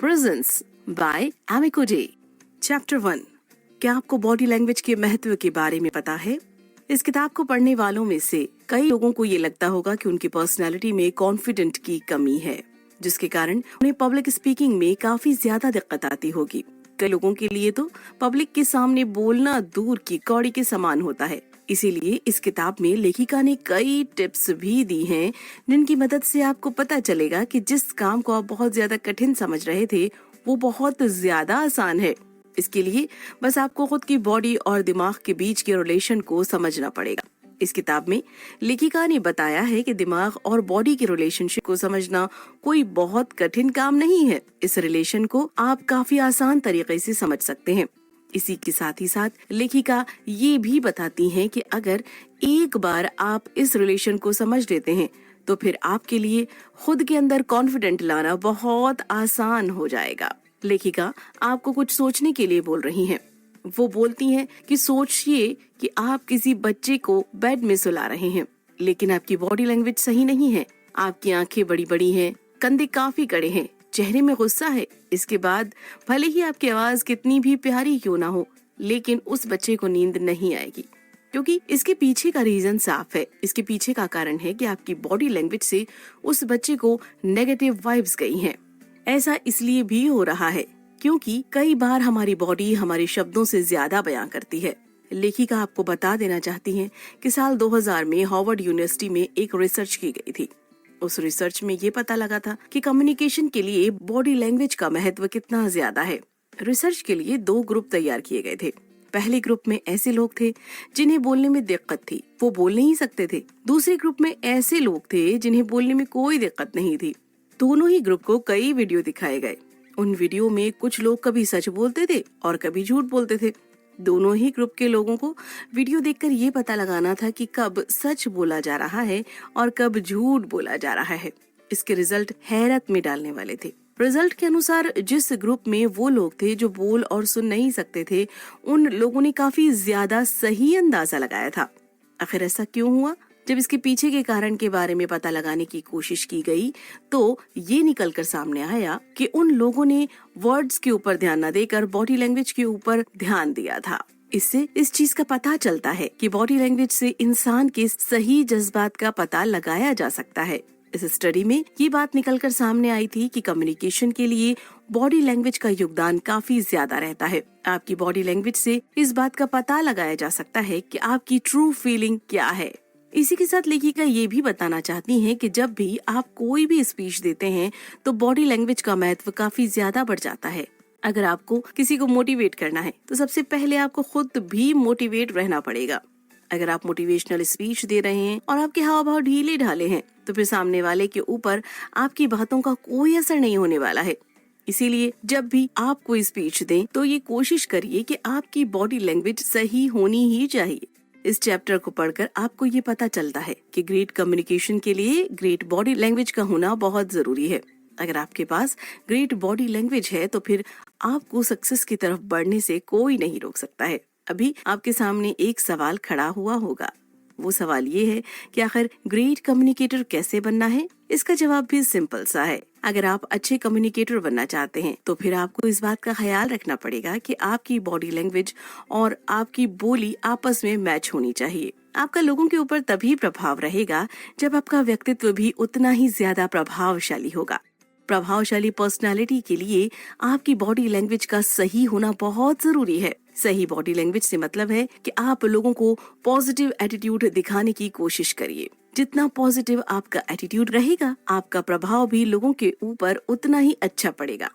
Presence by एमिको डे। Chapter 1। क्या आपको बॉडी लैंग्वेज के महत्व के बारे में पता है? इस किताब को पढ़ने वालों में से कई लोगों को ये लगता होगा कि उनकी पर्सनालिटी में कॉन्फिडेंट की कमी है, जिसके कारण उन्हें पब्लिक स्पीकिंग में काफी ज्यादा दिक्कत आती होगी। कई लोगों के लिए तो पब्लिक के सामने बोलना दूर की कौड़ी के समान होता है। इसीलिए इस किताब में लेखिका ने कई टिप्स भी दी हैं, जिनकी मदद से आपको पता चलेगा कि जिस काम को आप बहुत ज्यादा कठिन समझ रहे थे वो बहुत ज्यादा आसान है। इसके लिए बस आपको खुद की बॉडी और दिमाग के बीच के रिलेशन को समझना पड़ेगा। इस किताब में लेखिका ने बताया है कि दिमाग और बॉडी के रिलेशनशिप को समझना कोई बहुत कठिन काम नहीं है। इस रिलेशन को आप काफी आसान तरीके से समझ सकते हैं। इसी के साथ ही साथ लेखिका ये भी बताती हैं कि अगर एक बार आप इस रिलेशन को समझ लेते हैं तो फिर आपके लिए खुद के अंदर कॉन्फिडेंट लाना बहुत आसान हो जाएगा। लेखिका आपको कुछ सोचने के लिए बोल रही हैं। वो बोलती हैं कि सोचिए कि आप किसी बच्चे को बेड में सुला रहे हैं, लेकिन आपकी बॉडी लैंग्वेज सही नहीं है। आपकी आंखें बड़ी बड़ी हैं, कंधे काफी कड़े हैं, चेहरे में गुस्सा है। इसके बाद भले ही आपकी आवाज कितनी भी प्यारी क्यों ना हो, लेकिन उस बच्चे को नींद नहीं आएगी, क्योंकि इसके पीछे का रीजन साफ है। इसके पीछे का कारण है कि आपकी बॉडी लैंग्वेज से उस बच्चे को नेगेटिव वाइब्स गई हैं। ऐसा इसलिए भी हो रहा है क्योंकि कई बार हमारी बॉडी हमारे शब्दों से ज्यादा बयां करती है। लेखिका आपको बता देना चाहती हैं कि साल 2000 में हार्वर्ड यूनिवर्सिटी में एक रिसर्च की गई थी। उस रिसर्च में ये पता लगा था कि कम्युनिकेशन के लिए बॉडी लैंग्वेज का महत्व कितना ज्यादा है। रिसर्च के लिए 2 ग्रुप तैयार किए गए थे। पहले ग्रुप में ऐसे लोग थे जिन्हें बोलने में दिक्कत थी, वो बोल नहीं सकते थे। दूसरे ग्रुप में ऐसे लोग थे जिन्हें बोलने में कोई दिक्कत नहीं थी। दोनों ही ग्रुप को कई वीडियो दिखाए गए। उन वीडियो में कुछ लोग कभी सच बोलते थे और कभी झूठ बोलते थे। दोनों ही ग्रुप के लोगों को वीडियो देखकर ये पता लगाना था कि कब सच बोला जा रहा है और कब झूठ बोला जा रहा है। इसके रिजल्ट हैरत में डालने वाले थे। रिजल्ट के अनुसार जिस ग्रुप में वो लोग थे जो बोल और सुन नहीं सकते थे, उन लोगों ने काफी ज्यादा सही अंदाजा लगाया था। आखिर ऐसा क्यों हुआ? जब इसके पीछे के कारण के बारे में पता लगाने की कोशिश की गई तो ये निकलकर सामने आया कि उन लोगों ने वर्ड्स के ऊपर ध्यान न देकर बॉडी लैंग्वेज के ऊपर ध्यान दिया था। इससे इस चीज का पता चलता है कि बॉडी लैंग्वेज से इंसान के सही जज्बात का पता लगाया जा सकता है। इस स्टडी में ये बात निकलकर सामने आई थी कि कम्युनिकेशन के लिए बॉडी लैंग्वेज का योगदान काफी ज्यादा रहता है। आपकी बॉडी लैंग्वेज से इस बात का पता लगाया जा सकता है कि आपकी ट्रू फीलिंग क्या है। इसी के साथ लेखिका ये भी बताना चाहती हैं कि जब भी आप कोई भी स्पीच देते हैं तो बॉडी लैंग्वेज का महत्व काफी ज्यादा बढ़ जाता है। अगर आपको किसी को मोटिवेट करना है तो सबसे पहले आपको खुद भी मोटिवेट रहना पड़ेगा। अगर आप मोटिवेशनल स्पीच दे रहे हैं और आपके हाव भाव ढीले ढाले हैं तो फिर सामने वाले के ऊपर आपकी बातों का कोई असर नहीं होने वाला है। इसीलिए जब भी आप कोई स्पीच दें तो ये कोशिश करिए कि आपकी बॉडी लैंग्वेज सही होनी ही चाहिए। इस चैप्टर को पढ़कर आपको ये पता चलता है कि ग्रेट कम्युनिकेशन के लिए ग्रेट बॉडी लैंग्वेज का होना बहुत जरूरी है। अगर आपके पास ग्रेट बॉडी लैंग्वेज है तो फिर आपको सक्सेस की तरफ बढ़ने से कोई नहीं रोक सकता है। अभी आपके सामने एक सवाल खड़ा हुआ होगा। वो सवाल ये है कि आखिर ग्रेट कम्युनिकेटर कैसे बनना है? इसका जवाब भी सिंपल सा है। अगर आप अच्छे कम्युनिकेटर बनना चाहते हैं तो फिर आपको इस बात का ख्याल रखना पड़ेगा कि आपकी बॉडी लैंग्वेज और आपकी बोली आपस में मैच होनी चाहिए। आपका लोगों के ऊपर तभी प्रभाव रहेगा जब आपका व्यक्तित्व भी उतना ही ज्यादा प्रभावशाली होगा। प्रभावशाली पर्सनालिटी के लिए आपकी बॉडी लैंग्वेज का सही होना बहुत जरूरी है। सही बॉडी लैंग्वेज से मतलब है कि आप लोगों को पॉजिटिव एटीट्यूड दिखाने की कोशिश करिए। जितना पॉजिटिव आपका एटीट्यूड रहेगा, आपका प्रभाव भी लोगों के ऊपर उतना ही अच्छा पड़ेगा।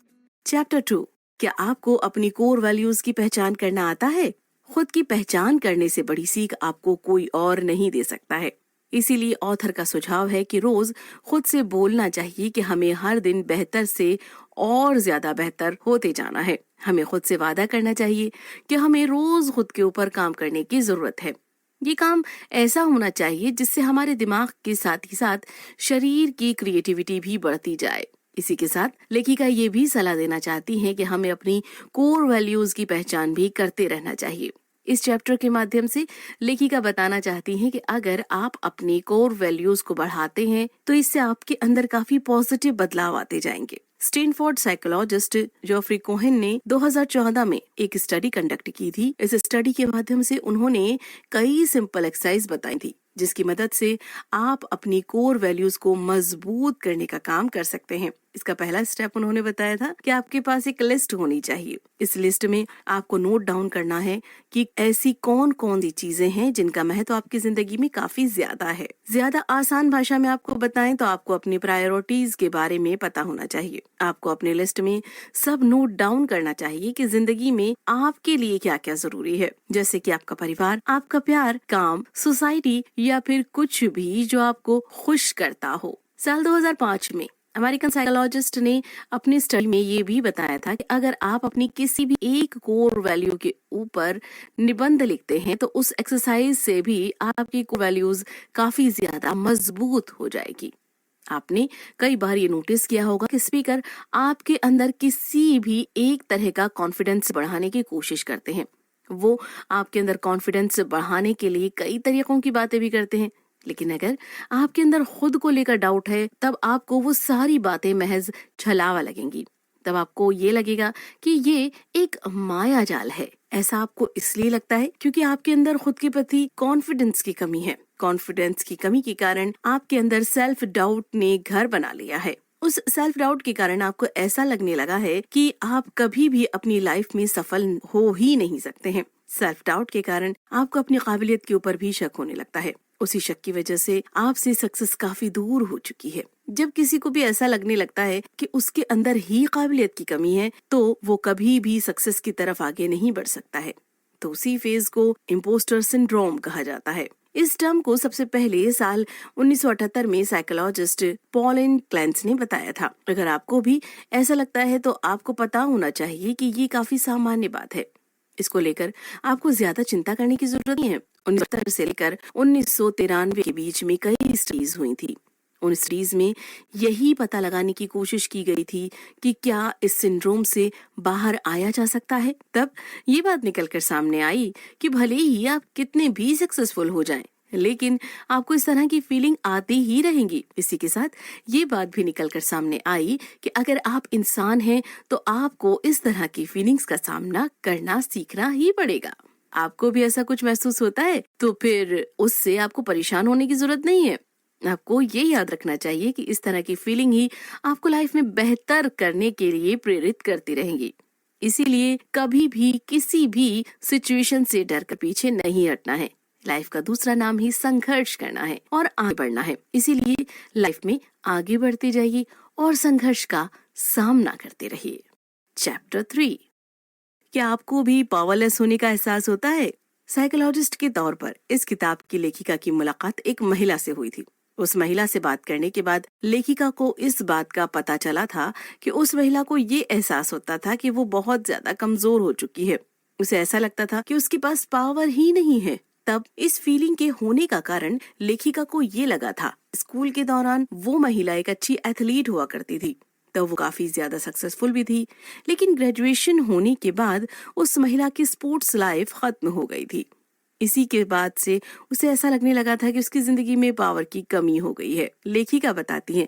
चैप्टर 2। क्या आपको अपनी कोर वैल्यूज की पहचान करना आता है? खुद की पहचान करने से बड़ी सीख आपको कोई और नहीं दे सकता है। इसीलिए ऑथर का सुझाव है कि रोज खुद से बोलना चाहिए कि हमें हर दिन बेहतर से और ज्यादा बेहतर होते जाना है। हमें खुद से वादा करना चाहिए कि हमें रोज खुद के ऊपर काम करने की जरूरत है। ये काम ऐसा होना चाहिए जिससे हमारे दिमाग के साथ ही साथ शरीर की क्रिएटिविटी भी बढ़ती जाए। इसी के साथ लेखिका ये भी सलाह देना चाहती हैं कि हमें अपनी कोर वैल्यूज की पहचान भी करते रहना चाहिए। इस चैप्टर के माध्यम से लेखिका बताना चाहती हैं कि अगर आप अपनी कोर वैल्यूज को बढ़ाते हैं तो इससे आपके अंदर काफी पॉजिटिव बदलाव आते जाएंगे। स्टैनफोर्ड साइकोलॉजिस्ट जॉफ्री कोहेन ने 2014 में एक स्टडी कंडक्ट की थी। इस स्टडी के माध्यम से उन्होंने कई सिंपल एक्सरसाइज बताई थी जिसकी मदद से आप अपनी कोर वैल्यूज को मजबूत करने का काम कर सकते हैं। इसका पहला स्टेप उन्होंने बताया था कि आपके पास एक लिस्ट होनी चाहिए। इस लिस्ट में आपको नोट डाउन करना है कि ऐसी कौन कौन सी चीजें हैं जिनका महत्व आपकी जिंदगी में काफी ज्यादा है। ज्यादा आसान भाषा में आपको बताएं तो आपको अपनी प्रायोरिटीज के बारे में पता होना चाहिए। आपको अपने लिस्ट में सब नोट डाउन करना चाहिए कि जिंदगी में आपके लिए क्या क्या जरूरी है, जैसे कि आपका परिवार, आपका प्यार, काम, सोसाइटी या फिर कुछ भी जो आपको खुश करता हो। साल 2005 में अमेरिकन साइकोलॉजिस्ट ने अपनी स्टडी में ये भी बताया था कि अगर आप अपनी किसी भी एक कोर वैल्यू के ऊपर निबंध लिखते हैं तो उस एक्सरसाइज से भी आपकी कोर वैल्यूज काफी ज्यादा मजबूत हो जाएगी। आपने कई बार ये नोटिस किया होगा कि स्पीकर आपके अंदर किसी भी एक तरह का कॉन्फिडेंस बढ़ाने की कोशिश करते हैं। वो आपके अंदर कॉन्फिडेंस बढ़ाने के लिए कई तरीकों की बातें भी करते हैं, लेकिन अगर आपके अंदर खुद को लेकर डाउट है तब आपको वो सारी बातें महज छलावा लगेंगी। तब आपको ये लगेगा कि ये एक माया जाल है। ऐसा आपको इसलिए लगता है क्योंकि आपके अंदर खुद के प्रति कॉन्फिडेंस की कमी है। कॉन्फिडेंस की कमी के कारण आपके अंदर सेल्फ डाउट ने घर बना लिया है। उस सेल्फ डाउट के कारण आपको ऐसा लगने लगा है कि आप कभी भी अपनी लाइफ में सफल हो ही नहीं सकते हैं। सेल्फ डाउट के कारण आपको अपनी काबिलियत के ऊपर भी शक होने लगता है। उसी शक की वजह से आपसे सक्सेस काफी दूर हो चुकी है। जब किसी को भी ऐसा लगने लगता है कि उसके अंदर ही काबिलियत की कमी है तो वो कभी भी सक्सेस की तरफ आगे नहीं बढ़ सकता है। तो उसी फेज को इम्पोस्टर सिंड्रोम कहा जाता है। इस टर्म को सबसे पहले साल 1978 में साइकोलॉजिस्ट पॉलिन क्लेंस ने बताया था। अगर आपको भी ऐसा लगता है तो आपको पता होना चाहिए कि ये काफी सामान्य बात है। इसको लेकर आपको ज्यादा चिंता करने की जरूरत नहीं है। 1970 से लेकर 1993 के बीच में कई स्टडीज हुई थी। उन स्टडीज में यही पता लगाने की कोशिश की गई थी कि क्या इस सिंड्रोम से बाहर आया जा सकता है। तब ये बात निकलकर सामने आई कि भले ही आप कितने भी सक्सेसफुल हो जाएं, लेकिन आपको इस तरह की फीलिंग आती ही रहेंगी। इसी के साथ ये बात भी निकलकर सामने आई कि अगर आप इंसान हैं तो आपको इस तरह की फीलिंग्स का सामना करना सीखना ही पड़ेगा। आपको भी ऐसा कुछ महसूस होता है तो फिर उससे आपको परेशान होने की जरूरत नहीं है। आपको ये याद रखना चाहिए कि इस तरह की फीलिंग ही आपको लाइफ में बेहतर करने के लिए प्रेरित करती रहेंगी। इसीलिए कभी भी किसी भी सिचुएशन से डर कर पीछे नहीं हटना है। लाइफ का दूसरा नाम ही संघर्ष करना है और आगे बढ़ना है। इसीलिए लाइफ में आगे बढ़ते जाइए और संघर्ष का सामना करते रहिए। चैप्टर 3, क्या आपको भी पावरलेस होने का एहसास होता है? साइकोलॉजिस्ट के तौर पर इस किताब की लेखिका की मुलाकात एक महिला से हुई थी। उस महिला से बात करने के बाद लेखिका को इस बात का पता चला था कि उस महिला को ये एहसास होता था कि वो बहुत ज्यादा कमजोर हो चुकी है। उसे ऐसा लगता था कि उसके पास पावर ही नहीं है। तब इस फीलिंग के होने का कारण लेखिका को ये लगा था। स्कूल के दौरान वो महिला एक अच्छी एथलीट हुआ करती थी, तो वो काफी ज्यादा सक्सेसफुल भी थी। लेकिन ग्रेजुएशन होने के बाद उस महिला की स्पोर्ट्स लाइफ खत्म हो गई थी। इसी के बाद से उसे ऐसा लगने लगा था कि उसकी जिंदगी में पावर की कमी हो गई है। लेखिका बताती हैं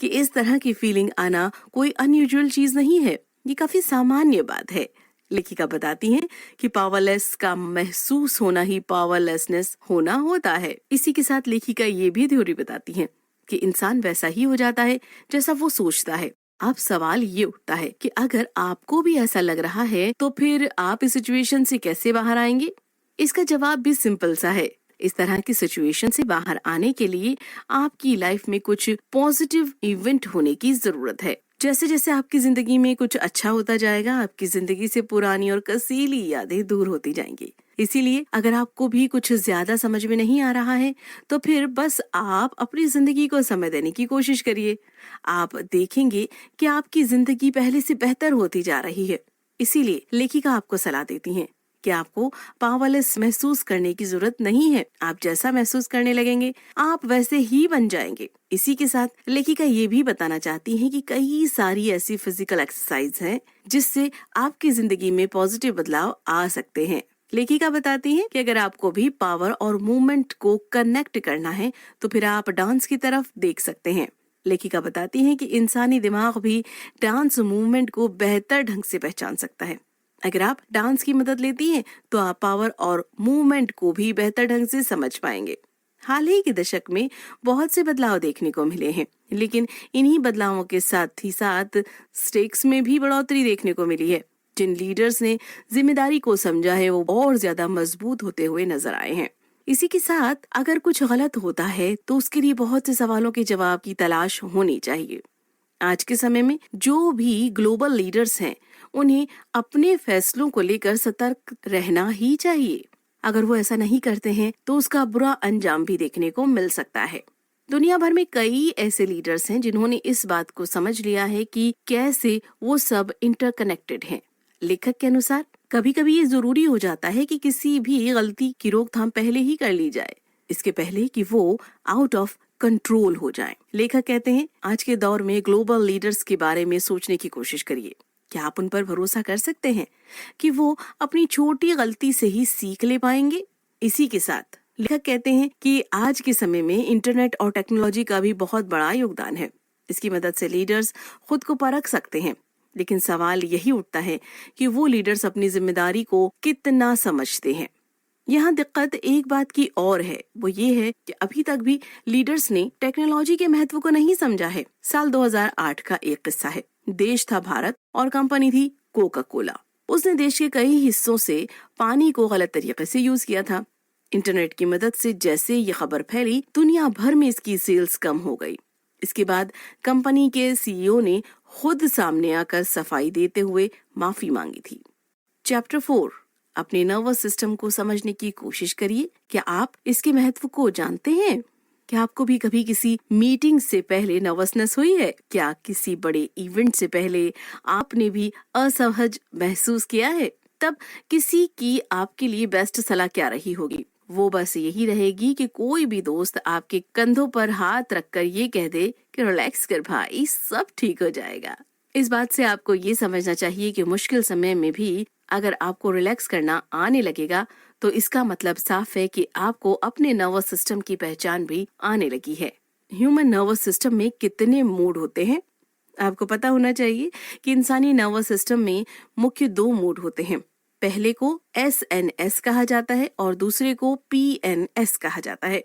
कि इस तरह की फीलिंग आना कोई अनयूजुअल चीज नहीं है, ये काफी सामान्य बात है। लेखिका बताती हैं कि पावरलेस का महसूस होना ही पावरलेसनेस होना होता है। इसी के साथ लेखिका ये भी थ्योरी बताती हैं कि इंसान वैसा ही हो जाता है जैसा वो सोचता है। अब सवाल ये उठता है कि अगर आपको भी ऐसा लग रहा है तो फिर आप इस सिचुएशन से कैसे बाहर आएंगे? इसका जवाब भी सिंपल सा है। इस तरह की सिचुएशन से बाहर आने के लिए आपकी लाइफ में कुछ पॉजिटिव इवेंट होने की जरूरत है। जैसे जैसे आपकी जिंदगी में कुछ अच्छा होता जाएगा, आपकी जिंदगी से पुरानी और कसीली यादें दूर होती जाएंगी। इसीलिए अगर आपको भी कुछ ज्यादा समझ में नहीं आ रहा है तो फिर बस आप अपनी जिंदगी को समय देने की कोशिश करिए। आप देखेंगे कि आपकी जिंदगी पहले से बेहतर होती जा रही है। इसीलिए लेखिका आपको सलाह देती हैं कि आपको पावरलेस महसूस करने की जरूरत नहीं है। आप जैसा महसूस करने लगेंगे आप वैसे ही बन जाएंगे। इसी के साथ लेखिका ये भी बताना चाहती हैं कि कई सारी ऐसी फिजिकल एक्सरसाइज हैं जिससे आपकी जिंदगी में पॉजिटिव बदलाव आ सकते हैं। लेखिका बताती हैं कि अगर आपको भी पावर और मूवमेंट को कनेक्ट करना है तो फिर आप डांस की तरफ देख सकते हैं। लेखिका बताती हैं कि इंसानी दिमाग भी डांस मूवमेंट को बेहतर ढंग से पहचान सकता है। अगर आप डांस की मदद लेती हैं तो आप पावर और मूवमेंट को भी बेहतर ढंग से समझ पाएंगे। हाल ही के दशक में बहुत से बदलाव देखने को मिले हैं, लेकिन इन्हीं बदलावों के साथ ही साथ स्टेक्स में भी बढ़ोतरी देखने को मिली है। जिन लीडर्स ने जिम्मेदारी को समझा है वो और ज्यादा मजबूत होते हुए नजर आए हैं। इसी के साथ अगर कुछ गलत होता है तो उसके लिए बहुत से सवालों के जवाब की तलाश होनी चाहिए। आज के समय में जो भी ग्लोबल लीडर्स हैं उन्हें अपने फैसलों को लेकर सतर्क रहना ही चाहिए। अगर वो ऐसा नहीं करते हैं तो उसका बुरा अंजाम भी देखने को मिल सकता है। दुनिया भर में कई ऐसे लीडर्स हैं जिन्होंने इस बात को समझ लिया है कि कैसे वो सब इंटरकनेक्टेड हैं। लेखक के अनुसार कभी कभी ये जरूरी हो जाता है कि किसी भी गलती की रोकथाम पहले ही कर ली जाए, इसके पहले कि वो आउट ऑफ कंट्रोल हो जाए। लेखक कहते हैं आज के दौर में ग्लोबल लीडर्स के बारे में सोचने की कोशिश करिए। क्या आप उन पर भरोसा कर सकते हैं कि वो अपनी छोटी गलती से ही सीख ले पाएंगे? इसी के साथ लेखक कहते हैं कि आज के समय में इंटरनेट और टेक्नोलॉजी का भी बहुत बड़ा योगदान है। इसकी मदद से लीडर्स खुद को परख सकते हैं, लेकिन सवाल यही उठता है कि वो लीडर्स अपनी जिम्मेदारी को कितना समझते हैं। यहाँ दिक्कत एक बात की और है, वो ये है कि अभी तक भी लीडर्स ने टेक्नोलॉजी के महत्व को नहीं समझा है। साल 2008 का एक किस्सा है। देश था भारत और कंपनी थी कोका कोला। उसने देश के कई हिस्सों से पानी को गलत तरीके से यूज किया था। इंटरनेट की मदद से जैसे ये खबर फैली, दुनिया भर में इसकी सेल्स कम हो गई। इसके बाद कंपनी के सीईओ ने खुद सामने आकर सफाई देते हुए माफी मांगी थी। चैप्टर 4, अपने नर्वस सिस्टम को समझने की कोशिश करिए। क्या आप इसके महत्व को जानते हैं? क्या आपको भी कभी किसी मीटिंग से पहले नर्वसनेस हुई है? क्या किसी बड़े इवेंट से पहले आपने भी असहज महसूस किया है? तब किसी की आपके लिए बेस्ट सलाह क्या रही होगी? वो बस यही रहेगी कि कोई भी दोस्त आपके कंधों पर हाथ रखकर ये कह दे कि रिलैक्स कर भाई, सब ठीक हो जाएगा। इस बात से आपको ये समझना चाहिए कि मुश्किल समय में भी अगर आपको रिलैक्स करना आने लगेगा तो इसका मतलब साफ है कि आपको अपने नर्वस सिस्टम की पहचान भी आने लगी है। ह्यूमन नर्वस सिस्टम में कितने मोड होते हैं? आपको पता होना चाहिए कि इंसानी नर्वस सिस्टम में मुख्य 2 मोड होते हैं। पहले को SNS कहा जाता है और दूसरे को PNS कहा जाता है।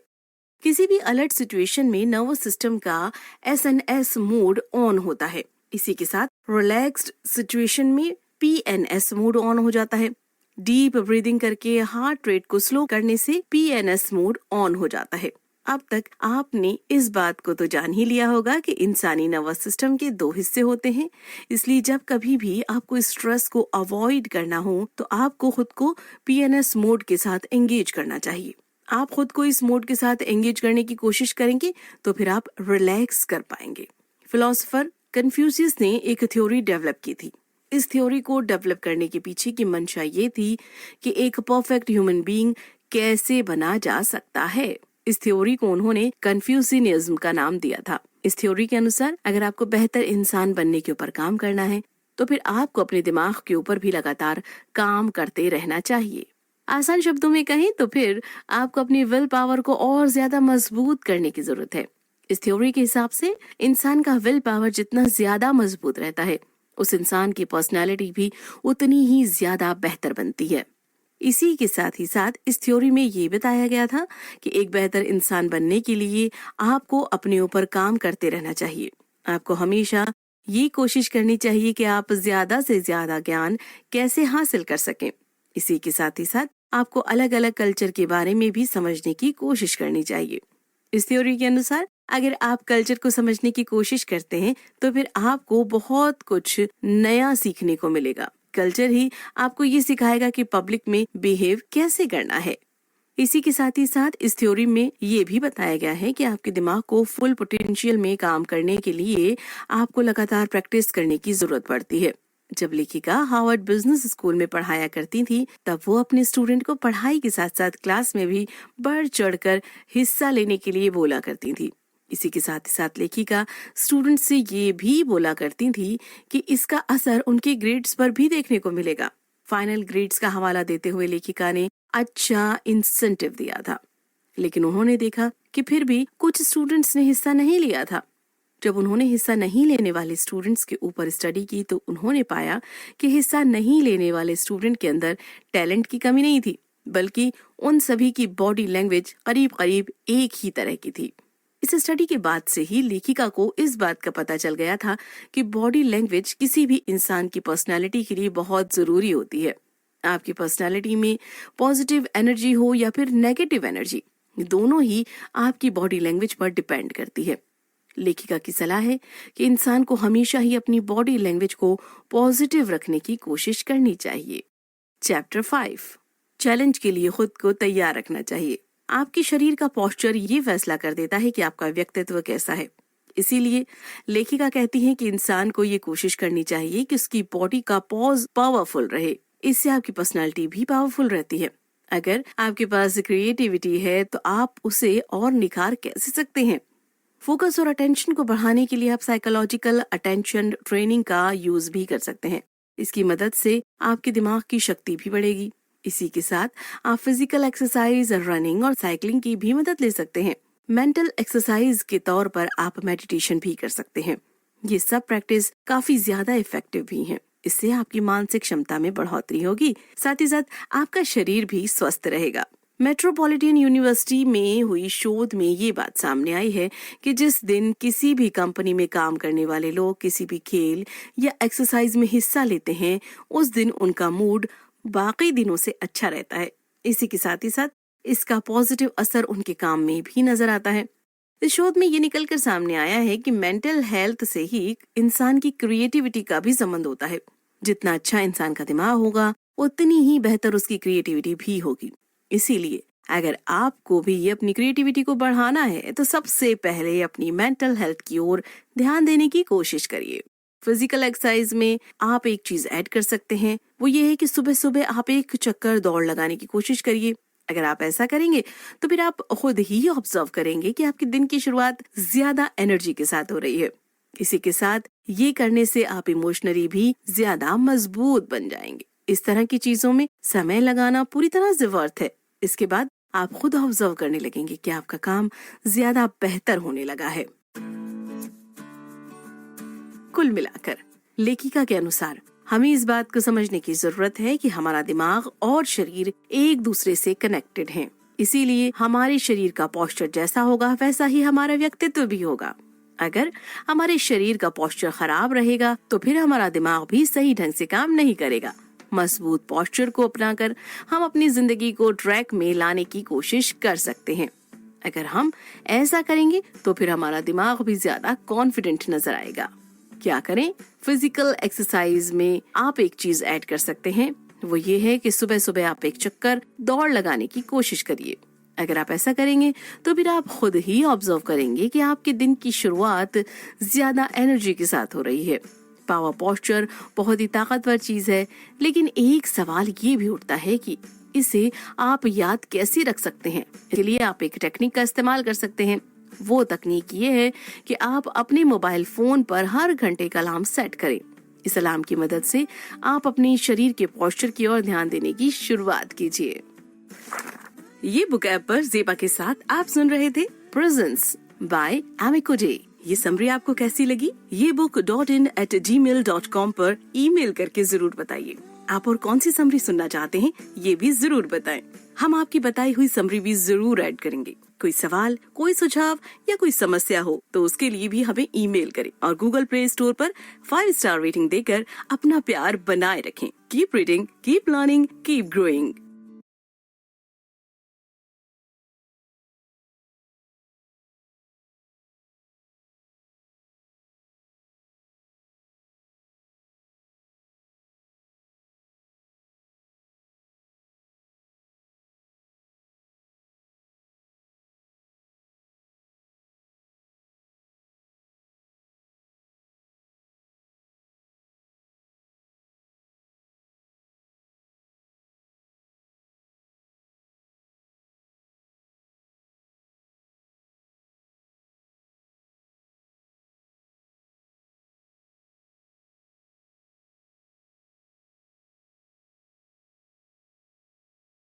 किसी भी अलर्ट सिचुएशन में नर्वस सिस्टम का SNS मोड ऑन होता है। इसी के साथ रिलैक्स्ड सिचुएशन में PNS मोड ऑन हो जाता है। डीप ब्रीदिंग करके हार्ट रेट को स्लो करने से PNS मोड ऑन हो जाता है। अब तक आपने इस बात को तो जान ही लिया होगा कि इंसानी नर्वस सिस्टम के 2 हिस्से होते हैं। इसलिए जब कभी भी आपको स्ट्रेस को अवॉइड करना हो तो आपको खुद को PNS मोड के साथ एंगेज करना चाहिए। आप खुद को इस मोड के साथ एंगेज करने की कोशिश करेंगे तो फिर आप रिलैक्स कर पाएंगे। फिलोसोफर कन्फ्यूशियस ने एक थ्योरी डेवलप की थी। इस थ्योरी को डेवलप करने के पीछे की मंशा ये थी कि एक परफेक्ट ह्यूमन बीइंग कैसे बना जा सकता है। इस थ्योरी को उन्होंने कन्फ्यूशियनिज्म का नाम दिया था। इस थ्योरी के अनुसार अगर आपको बेहतर इंसान बनने के ऊपर काम करना है तो फिर आपको अपने दिमाग के ऊपर भी लगातार काम करते रहना चाहिए। आसान शब्दों में कहें तो फिर आपको अपनी विल पावर को और ज्यादा मजबूत करने की जरूरत है। इस थ्योरी के हिसाब से इंसान का विल पावर जितना ज्यादा मजबूत रहता है, उस इंसान की पर्सनैलिटी भी उतनी ही ज्यादा बेहतर बनती है। इसी के साथ ही साथ इस थ्योरी में ये बताया गया था कि एक बेहतर इंसान बनने के लिए आपको अपने ऊपर काम करते रहना चाहिए। आपको हमेशा ये कोशिश करनी चाहिए कि आप ज्यादा से ज्यादा ज्ञान कैसे हासिल कर सकें। इसी के साथ ही साथ आपको अलग अलग कल्चर के बारे में भी समझने की कोशिश करनी चाहिए। इस थ्योरी के अनुसार अगर आप कल्चर को समझने की कोशिश करते हैं तो फिर आपको बहुत कुछ नया सीखने को मिलेगा। कल्चर ही आपको ये सिखाएगा कि पब्लिक में बिहेव कैसे करना है। इसी के साथ ही साथ इस थ्योरी में ये भी बताया गया है कि आपके दिमाग को फुल पोटेंशियल में काम करने के लिए आपको लगातार प्रैक्टिस करने की जरूरत पड़ती है। जब लेखिका हार्वर्ड बिजनेस स्कूल में पढ़ाया करती थी तब वो अपने स्टूडेंट को पढ़ाई के साथ साथ क्लास में भी बढ़ चढ़कर हिस्सा लेने के लिए बोला करती थी। इसी के साथ ही साथ लेखिका स्टूडेंट से ये भी बोला करती थी कि इसका असर उनके ग्रेड्स पर भी देखने को मिलेगा। फाइनल ग्रेड्स का हवाला देते हुए लेखिका ने अच्छा इंसेंटिव दिया था, लेकिन उन्होंने देखा कि फिर भी कुछ स्टूडेंट्स ने हिस्सा नहीं लिया था। जब उन्होंने हिस्सा नहीं लेने वाले स्टूडेंट्स के ऊपर स्टडी की तो उन्होंने पाया कि हिस्सा नहीं लेने वाले स्टूडेंट के अंदर टैलेंट की कमी नहीं थी, बल्कि उन सभी की बॉडी लैंग्वेज करीब करीब एक ही तरह की थी। इस स्टडी के बाद से ही लेखिका को इस बात का पता चल गया था कि बॉडी लैंग्वेज किसी भी इंसान की पर्सनैलिटी के लिए बहुत जरूरी होती है। आपकी पर्सनैलिटी में पॉजिटिव एनर्जी हो या फिर नेगेटिव एनर्जी, दोनों ही आपकी बॉडी लैंग्वेज पर डिपेंड करती है। लेखिका की सलाह है कि इंसान को हमेशा ही अपनी बॉडी लैंग्वेज को पॉजिटिव रखने की कोशिश करनी चाहिए। चैप्टर 5, चैलेंज के लिए खुद को तैयार रखना चाहिए। आपके शरीर का पोस्चर ये फैसला कर देता है कि आपका व्यक्तित्व कैसा है। इसीलिए लेखिका कहती है कि इंसान को ये कोशिश करनी चाहिए कि उसकी बॉडी का पॉज पावरफुल रहे। इससे आपकी पर्सनालिटी भी पावरफुल रहती है। अगर आपके पास क्रिएटिविटी है तो आप उसे और निखार कैसे सकते हैं। फोकस और अटेंशन को बढ़ाने के लिए आप साइकोलॉजिकल अटेंशन ट्रेनिंग का यूज भी कर सकते हैं। इसकी मदद से आपके दिमाग की शक्ति भी बढ़ेगी। इसी के साथ आप फिजिकल एक्सरसाइज, रनिंग और साइकिलिंग की भी मदद ले सकते हैं। मेंटल एक्सरसाइज के तौर पर आप मेडिटेशन भी कर सकते हैं। ये सब प्रैक्टिस काफी ज्यादा इफेक्टिव भी हैं। इससे आपकी मानसिक क्षमता में बढ़ोतरी होगी, साथ ही साथ आपका शरीर भी स्वस्थ रहेगा। मेट्रोपॉलिटन यूनिवर्सिटी में हुई शोध में ये बात सामने आई है कि जिस दिन किसी भी कंपनी में काम करने वाले लोग किसी भी खेल या एक्सरसाइज में हिस्सा लेते हैं, उस दिन उनका मूड बाकी दिनों से अच्छा रहता है। इसी के साथ ही साथ इसका पॉजिटिव असर उनके काम में भी नजर आता है। इस शोध में ये निकलकर सामने आया है कि मेंटल हेल्थ से ही इंसान की क्रिएटिविटी का भी संबंध होता है। जितना अच्छा इंसान का दिमाग होगा, उतनी ही बेहतर उसकी क्रिएटिविटी भी होगी। इसीलिए अगर आपको भी अपनी क्रिएटिविटी को बढ़ाना है तो सबसे पहले अपनी मेंटल हेल्थ की ओर ध्यान देने की कोशिश करिए। फिजिकल एक्सरसाइज में आप एक चीज ऐड कर सकते हैं, वो ये है कि सुबह सुबह आप एक चक्कर दौड़ लगाने की कोशिश करिए। अगर आप ऐसा करेंगे तो फिर आप खुद ही ऑब्जर्व करेंगे कि आपके दिन की शुरुआत ज्यादा एनर्जी के साथ हो रही है। इसी के साथ ये करने से आप इमोशनली भी ज्यादा मजबूत बन जाएंगे। इस तरह की चीजों में समय लगाना पूरी तरह से वर्थ है। इसके बाद आप खुद ऑब्जर्व करने लगेंगे कि आपका काम ज्यादा बेहतर होने लगा है। कुल मिलाकर लेखिका के अनुसार हमें इस बात को समझने की जरूरत है कि हमारा दिमाग और शरीर एक दूसरे से कनेक्टेड हैं। इसीलिए हमारे शरीर का पोस्चर जैसा होगा वैसा ही हमारा व्यक्तित्व भी होगा। अगर हमारे शरीर का पोस्चर खराब रहेगा तो फिर हमारा दिमाग भी सही ढंग से काम नहीं करेगा। मजबूत पोस्चर को अपनाकर हम अपनी जिंदगी को ट्रैक में लाने की कोशिश कर सकते हैं। अगर हम ऐसा करेंगे तो फिर हमारा दिमाग भी ज्यादा कॉन्फिडेंट नजर आएगा। क्या करें? फिजिकल एक्सरसाइज में आप एक चीज ऐड कर सकते हैं, वो ये है कि सुबह सुबह आप एक चक्कर दौड़ लगाने की कोशिश करिए। अगर आप ऐसा करेंगे तो फिर आप खुद ही ऑब्जर्व करेंगे कि आपके दिन की शुरुआत ज्यादा एनर्जी के साथ हो रही है। पावर पोस्चर बहुत ही ताकतवर चीज है, लेकिन एक सवाल ये भी उठता है कि इसे आप याद कैसे रख सकते हैं। इसके लिए आप एक टेक्निक का इस्तेमाल कर सकते हैं। वो तकनीक ये है कि आप अपने मोबाइल फोन पर हर घंटे का अलार्म सेट करें। इस अलार्म की मदद से आप अपने शरीर के पोस्चर की ओर ध्यान देने की शुरुआत कीजिए। ये बुक ऐप पर ज़ेबा के साथ आप सुन रहे थे प्रेजेंस बाय अमिको जे। ये समरी आपको कैसी लगी? ये बुक .in@gmail.com पर ईमेल करके जरूर बताइए। आप और कौन सी समरी सुनना चाहते हैं ये भी जरूर बताएं। हम आपकी बताई हुई समरी भी जरूर ऐड करेंगे। कोई सवाल, कोई सुझाव या कोई समस्या हो तो उसके लिए भी हमें ईमेल करें और गूगल प्ले स्टोर पर 5 स्टार रेटिंग देकर अपना प्यार बनाए रखें। Keep reading, keep learning, keep growing.